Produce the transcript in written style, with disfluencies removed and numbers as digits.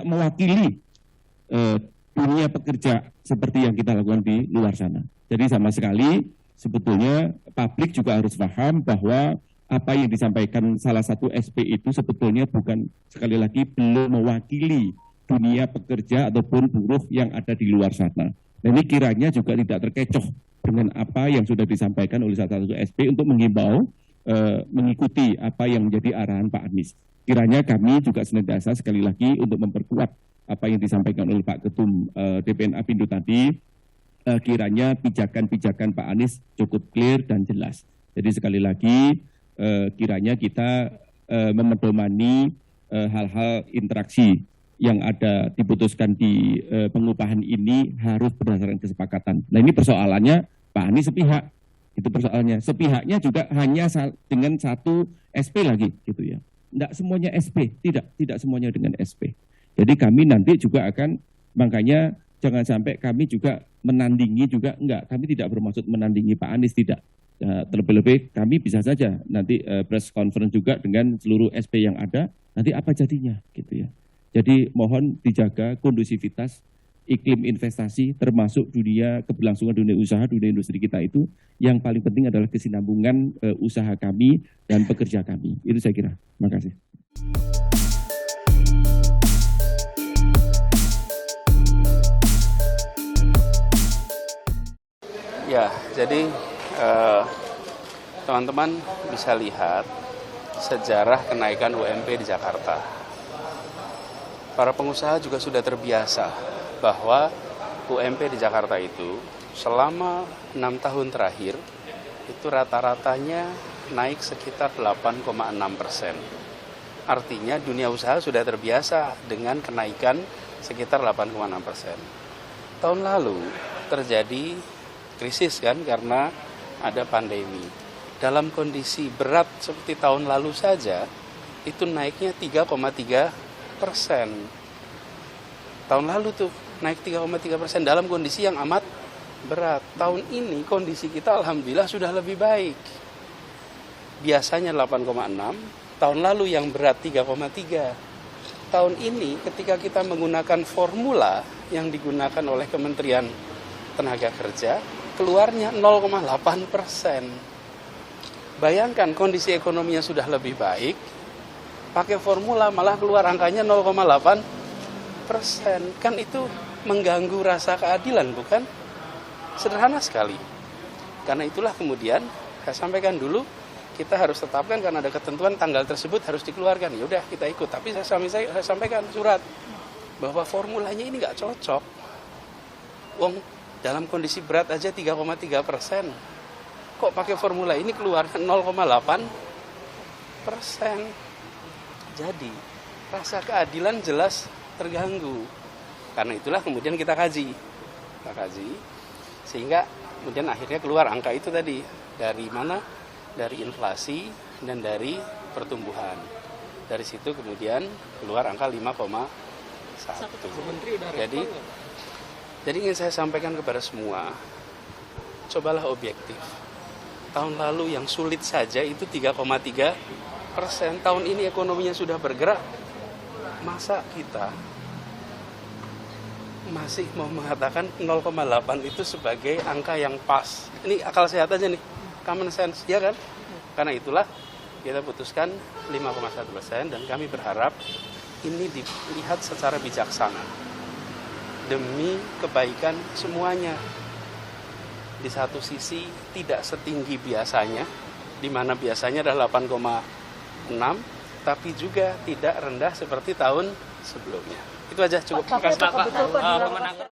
mewakili dunia pekerja seperti yang kita lakukan di luar sana. Jadi sama sekali sebetulnya publik juga harus paham bahwa apa yang disampaikan salah satu SP itu sebetulnya bukan, sekali lagi, belum mewakili dunia pekerja ataupun buruh yang ada di luar sana. Dan ini kiranya juga tidak terkecoh dengan apa yang sudah disampaikan oleh salah satu SP untuk menghimbau mengikuti apa yang menjadi arahan Pak Anies. Kiranya kami juga senantiasa sekali lagi untuk memperkuat apa yang disampaikan oleh Pak Ketum DPN Apindo tadi, kiranya pijakan-pijakan Pak Anies cukup clear dan jelas. Jadi sekali lagi kiranya kita memedomani hal-hal interaksi yang ada diputuskan di pengupahan ini harus berdasarkan kesepakatan. Nah ini persoalannya Pak Anies sepihak, itu persoalannya. Sepihaknya juga hanya dengan satu SP lagi, gitu ya. Tidak semuanya SP, tidak semuanya dengan SP. Jadi kami nanti juga akan, makanya jangan sampai kami juga menandingi juga, enggak, kami tidak bermaksud menandingi Pak Anies, tidak. Terlebih-lebih kami bisa saja nanti press conference juga dengan seluruh SP yang ada, nanti apa jadinya, gitu ya. Jadi mohon dijaga kondusivitas iklim investasi termasuk dunia keberlangsungan dunia usaha, dunia industri kita itu, yang paling penting adalah kesinambungan usaha kami dan pekerja kami. Itu saya kira. Terima kasih. Ya, jadi teman-teman bisa lihat sejarah kenaikan UMP di Jakarta. Para pengusaha juga sudah terbiasa bahwa UMP di Jakarta itu selama 6 tahun terakhir itu rata-ratanya naik sekitar 8,6%. Artinya dunia usaha sudah terbiasa dengan kenaikan sekitar 8,6%. Tahun lalu terjadi krisis kan karena ada pandemi. Dalam kondisi berat seperti tahun lalu saja itu naiknya 3,3%. Tahun lalu tuh naik 3,3% dalam kondisi yang amat berat. Tahun ini kondisi kita alhamdulillah sudah lebih baik. Biasanya 8,6, tahun lalu yang berat 3,3. Tahun ini ketika kita menggunakan formula yang digunakan oleh Kementerian Tenaga Kerja, keluarnya 0,8%. Bayangkan kondisi ekonominya sudah lebih baik, pakai formula malah keluar angkanya 0,8%. Kan itu mengganggu rasa keadilan, bukan? Sederhana sekali. Karena itulah kemudian saya sampaikan dulu, kita harus tetapkan karena ada ketentuan tanggal tersebut harus dikeluarkan. Ya udah kita ikut. Tapi saya sampaikan surat bahwa formulanya ini nggak cocok. Dalam kondisi berat aja 3,3%. Kok pakai formula ini keluarnya 0,8%. Jadi rasa keadilan jelas terganggu. Karena itulah kemudian kita kaji. Sehingga kemudian akhirnya keluar angka itu tadi. Dari mana? Dari inflasi dan dari pertumbuhan. Dari situ kemudian keluar angka 5,1. Jadi ingin saya sampaikan kepada semua, cobalah objektif. Tahun lalu yang sulit saja itu 3,3%. Tahun ini ekonominya sudah bergerak. Masa kita masih mau mengatakan 0,8 itu sebagai angka yang pas? Ini akal sehat aja nih, common sense, ya kan? Karena itulah kita putuskan 5,1% dan kami berharap ini dilihat secara bijaksana. Demi kebaikan semuanya. Di satu sisi tidak setinggi biasanya, di mana biasanya adalah 8,6, tapi juga tidak rendah seperti tahun sebelumnya. Itu aja cukup. Terima kasih Pak.